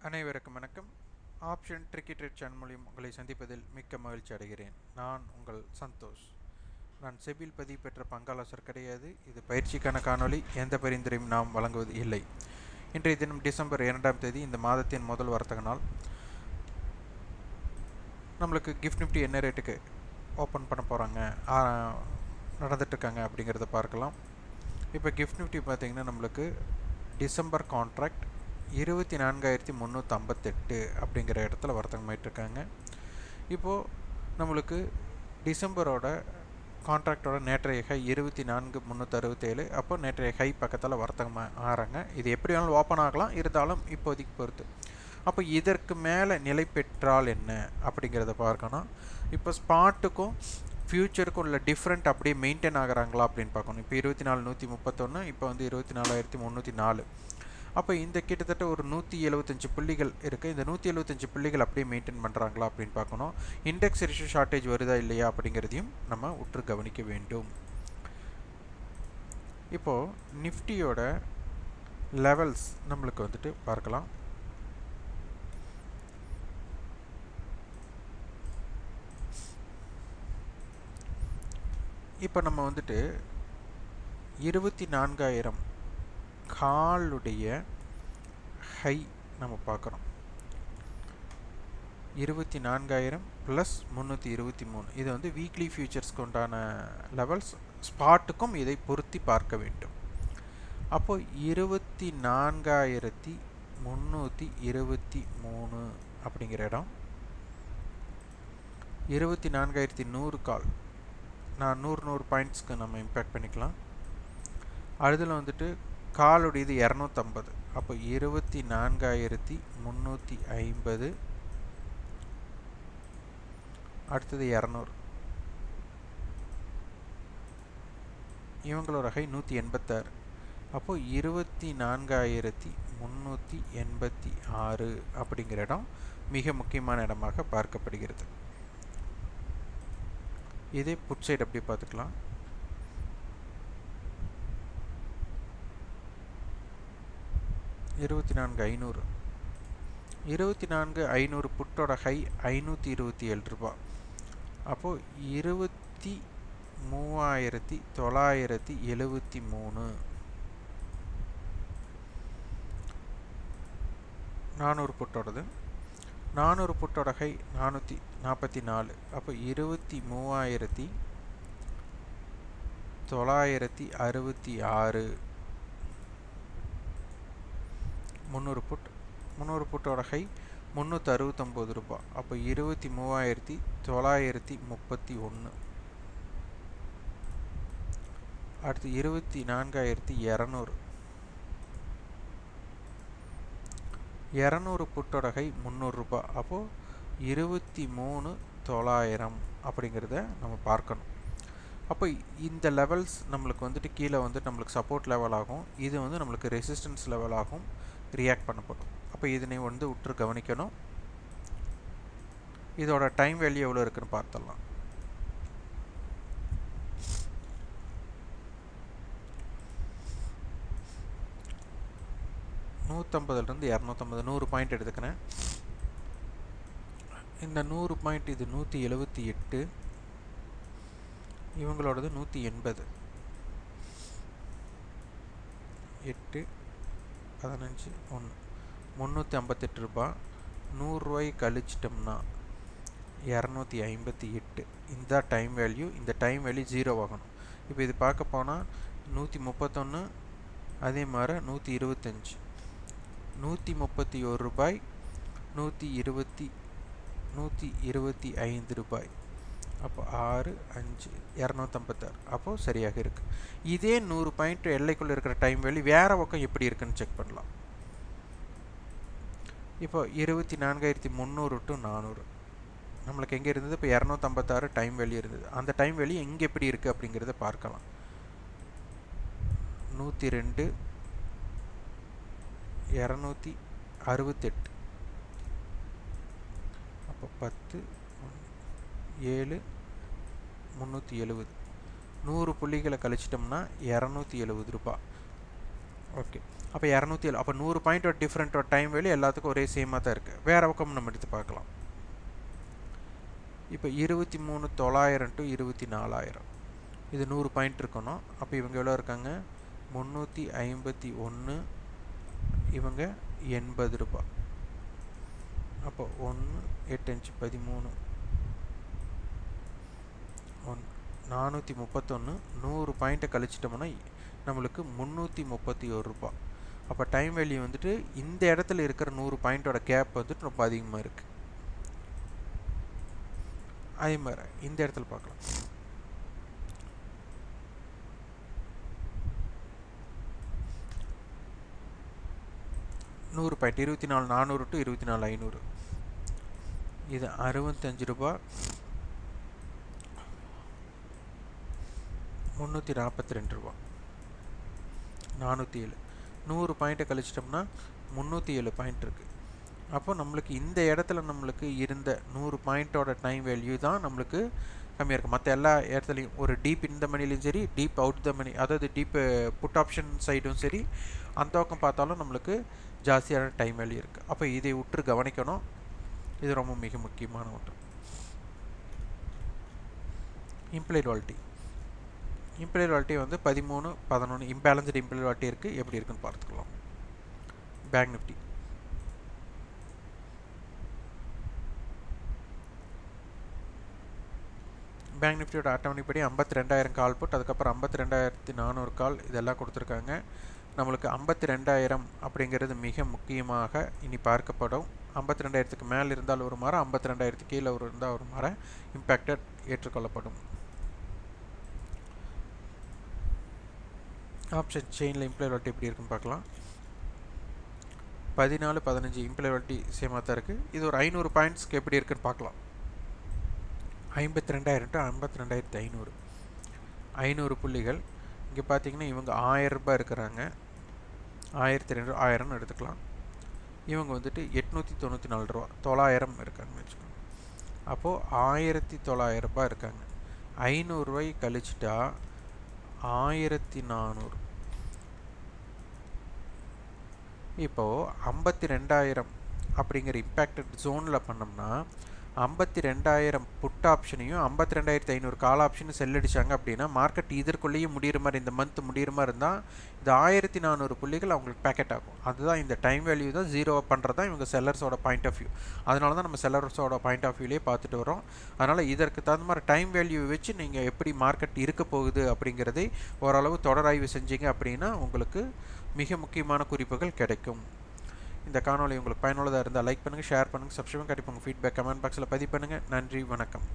அனைவருக்கும் வணக்கம். Option tricky trade channel மூலியம் உங்களை சந்திப்பதில் மிக்க மகிழ்ச்சி அடைகிறேன். நான் உங்கள் சந்தோஷ். நான் செபில் பதிவு பெற்ற பங்காளர் கிடையாது. இது பயிற்சிக்கான காணொளி. எந்த பரிந்துரையும் நாம் வழங்குவது இல்லை. இன்றைய தினம் டிசம்பர் 2ஆம் தேதி, இந்த மாதத்தின் முதல் வர்த்தக நாள். நம்மளுக்கு கிஃப்ட் நிஃப்டி என்ன ரேட்டுக்கு ஓப்பன் பண்ண போகிறாங்க, நடந்துட்டுருக்காங்க அப்படிங்கிறத பார்க்கலாம். இப்போ கிஃப்ட் நிஃப்டி பார்த்திங்கன்னா நம்மளுக்கு டிசம்பர் கான்ட்ராக்ட் 24,358 அப்படிங்கிற இடத்துல வர்த்தகமாயிட்ருக்காங்க. இப்போது நம்மளுக்கு டிசம்பரோட கான்ட்ராக்டோட நேற்றைய ஹை 24,367. அப்போ நேற்றைய ஹை பக்கத்தில் வர்த்தகமாக ஆகிறாங்க. இது எப்படி வேணாலும் ஓப்பன் ஆகலாம், இருந்தாலும் இப்போதைக்கு பொறுத்து. அப்போ இதற்கு மேலே நிலை பெற்றால் என்ன அப்படிங்கிறத பார்க்கணும். இப்போ ஸ்பாட்டுக்கும் ஃப்யூச்சருக்கும் உள்ள டிஃப்ரெண்ட் அப்படியே மெயின்டைன் ஆகிறாங்களா அப்படின்னு பார்க்கணும். இப்போ 24,131, இப்போ வந்து 24,304. அப்போ இந்த கிட்டத்தட்ட ஒரு 175 புள்ளிகள் இருக்குது. இந்த 175 புள்ளிகள் அப்படியே மெயின்டைன் பண்ணுறாங்களா அப்படின்னு பார்க்கணும். இண்டெக்ஸ் ரேஷியோ ஷார்ட்டேஜ் வருதா இல்லையா அப்படிங்கிறதையும் நம்ம உற்று கவனிக்க வேண்டும். இப்போது நிஃப்டியோட லெவல்ஸ் நம்மளுக்கு வந்துட்டு பார்க்கலாம். இப்போ நம்ம வந்துட்டு 24,000 காலுடைய ஹை நம்ம பார்க்குறோம். 24,000 ப்ளஸ் 323. இது வந்து வீக்லி ஃபியூச்சர்ஸ்க்கு உண்டான லெவல்ஸ். ஸ்பாட்டுக்கும் இதை பொருத்தி பார்க்க வேண்டும். அப்போது 24,323 அப்படிங்கிற இடம், 24,100 கால். நான் 100 பாயிண்ட்ஸ்க்கு நம்ம இம்பேக்ட் பண்ணிக்கலாம். அதில் வந்துட்டு காலுடையது 250. அப்போ 24,350. அடுத்தது 200. இவங்களோட ஹை 186. அப்போ 24,386 அப்படிங்கிற இடம் மிக முக்கியமான இடமாக பார்க்கப்படுகிறது. இதே புட் சைடு அப்படி பார்த்துக்கலாம். 24,500. 24,500 புட்டோட ஹை 527 ரூபா. அப்போது 23,973. 400 புட்டோடது. 400 புட்டோட ஹை 444. அப்போ 23,966. 300 புட்டோட ஹை 369 ரூபா. அப்போ 23,931. அடுத்து 24,200. 200 புட்டோட ஹை 300 ரூபா. அப்போது 23,900 அப்படிங்கிறத நம்ம பார்க்கணும். அப்போ இந்த லெவல்ஸ் நம்மளுக்கு வந்துட்டு கீழே வந்து நம்மளுக்கு சப்போர்ட் லெவல் ஆகும். இது வந்து நம்மளுக்கு ரெசிஸ்டன்ஸ் லெவல் ஆகும், ரியாக்ட் பண்ணப்படும். அப்போ இதனை வந்து உற்று கவனிக்கணும். இதோட டைம் வேல்யூ எவ்வளோ இருக்குன்னு பார்த்துடலாம். இருந்து 250, 100 பாயிண்ட் எடுத்துக்கிறேன். இந்த 100 பாயிண்ட் இது 178. இவங்களோடது 180. 8, 15, 1, 358 ரூபா. 100 ரூபாய் கழிச்சிட்டோம்னா 258. இந்த டைம் வேல்யூ. இந்த டைம் வேல்யூ 0 ஆகணும். இப்போ இது பார்க்க போனால் 131, அதே மாதிரி 125, 131 ரூபாய், 125 ரூபாய். அப்போ 6, 5, 256. அப்போது சரியாக இருக்குது. இதே 100 பாயிண்ட் எல்லைக்குள்ளே இருக்கிற டைம் வேல்யூ வேறு பக்கம் எப்படி இருக்குன்னு செக் பண்ணலாம். இப்போ 24,300 to 400 நம்மளுக்கு எங்கே இருந்தது? இப்போ 256 டைம் வேல்யூ இருந்தது. அந்த டைம் வேல்யூ எங்கே எப்படி இருக்குது அப்படிங்கிறத பார்க்கலாம். 102, 268. அப்போ 10, 7, 370. 100 புள்ளிகளை கழிச்சிட்டோம்னா 270 ரூபா. ஓகே, அப்போ 207. அப்போ 100 பாயிண்டோட டிஃப்ரெண்ட்டோட டைம் வேல்யூ எல்லாத்துக்கும் ஒரே சேமாக தான் இருக்குது. வேறு பக்கம் நம்ம எடுத்து பார்க்கலாம். இப்போ 23,900 டு 24,000 இது 100 பாயிண்ட் இருக்கணும். அப்போ இவங்க எவ்வளோ இருக்காங்க? 351, இவங்க 80 ரூபாய். அப்போ 1 8 5 13 431. 100 பாயிண்ட்டை கழிச்சிட்டோம்னா நம்மளுக்கு 331 ரூபாய். அப்போ டைம் வேல்யூ வந்துட்டு இந்த இடத்துல இருக்கிற 100 பாயிண்ட்டோட கேப் வந்துட்டு ரொம்ப அதிகமாக இருக்குது. அதே மாதிரி இந்த இடத்துல பார்க்கலாம். நூறு பாயிண்ட் 24,400 டு 24,500 இது 65 ரூபாய். 342 ரூபா. 407. 100 பாயிண்ட்டை கழிச்சிட்டோம்னா 307 பாயிண்ட் இருக்குது. அப்போ நம்மளுக்கு இந்த இடத்துல நம்மளுக்கு இருந்த 100 பாயிண்ட்டோட டைம் வேல்யூ தான் நம்மளுக்கு கம்மியாக இருக்குது. மற்ற எல்லா இடத்துலையும் ஒரு டீப் இந்த மணிலையும் சரி, டீப் அவுட் த மணி, அதாவது டீப் புட் ஆப்ஷன் சைடும் சரி, அந்த பக்கம் பார்த்தாலும் நம்மளுக்கு ஜாஸ்தியான டைம் வேல்யூ இருக்குது. அப்போ இதை உற்று கவனிக்கணும். இது ரொம்ப மிக முக்கியமான ஒன்று. இம்ப்ளைட் வாலிட்டி. இம்ப்ளைட் வாலிட்டி வந்து 13, 11 இம்பேலன்ஸ்டு இம்ப்ளைட் வாலிட்டி இருக்குது. எப்படி இருக்குன்னு பார்த்துக்கலாம். Bank Nifty. பேங்க் நிஃப்டியோட அட்டவணை படி 52,000 கால் போட்டு அதுக்கப்புறம் 52,400 கால் இதெல்லாம் கொடுத்துருக்காங்க. நம்மளுக்கு 52,000 அப்படிங்கிறது மிக முக்கியமாக இனி பார்க்கப்படும். 52,000க்கு மேலே இருந்தால் ஒரு மாற, 52,000க்கு கீழே இருந்தால் ஒரு மாற இம்பேக்டட் ஏற்றுக்கொள்ளப்படும். ஆப்ஷன் செயினில் இம்ப்ளாய் வாலிட்டி எப்படி இருக்குன்னு பார்க்கலாம். 14, 15 இம்ப்ளாய் வாலிட்டி சேமாக தான் இருக்குது. இது ஒரு 500 பாயிண்ட்ஸ்க்கு எப்படி இருக்குன்னு பார்க்கலாம். 52,000 டு 52,500 500 புள்ளிகள். இங்கே பார்த்தீங்கன்னா இவங்க 1000 ரூபாய் இருக்கிறாங்க. 1200 1000ன்னு எடுத்துக்கலாம். இவங்க வந்துட்டு 894 ரூபா 900 இருக்காங்கன்னு வச்சுக்கோங்க. அப்போது 1900 ரூபாய் இருக்காங்க. 500 ரூபாய் கழிச்சிட்டா 1400. இப்போது 52,000 அப்படிங்கிற இம்பேக்டட் ஜோனில் பண்ணோம்னா 52,000 புட் ஆப்ஷனையும் 52,500 கால் ஆப்ஷனும் செல் அடித்தாங்க அப்படின்னா மார்க்கெட் இதற்குள்ளேயும் முடிகிற மாதிரி, இந்த மந்த் முடிகிற மாதிரி இருந்தால் இது 1400 புள்ளிகள் அவங்களுக்கு பேக்கெட் ஆகும். அதுதான் இந்த டைம் வேல்யூ தான் ஜீரோவாக பண்ணுறது தான் இவங்க செல்லர்ஸோட பாயிண்ட் ஆஃப் வியூ. அதனால தான் நம்ம செல்லர்ஸோட பாயிண்ட் ஆஃப் வியூலேயே பார்த்துட்டு வரோம். அதனால் இதற்கு தகுந்த மாதிரி டைம் வேல்யூ வச்சு நீங்கள் எப்படி மார்க்கெட் இருக்க போகுது அப்படிங்கிறதை ஓரளவு தொடராய்வு செஞ்சீங்க அப்படின்னா உங்களுக்கு மிக முக்கியமான குறிப்புகள் கிடைக்கும். இந்த காணொளி உங்களுக்கு பயனுள்ளதாக இருந்தால் லைக் பண்ணுங்கள், ஷேர் பண்ணுங்கள், சப்ஸ்கிரைப் பண்ணி உங்கள் ஃபீட்பேக் கமெண்ட் பாக்ஸில் பதிவு பண்ணுங்கள். நன்றி, வணக்கம்.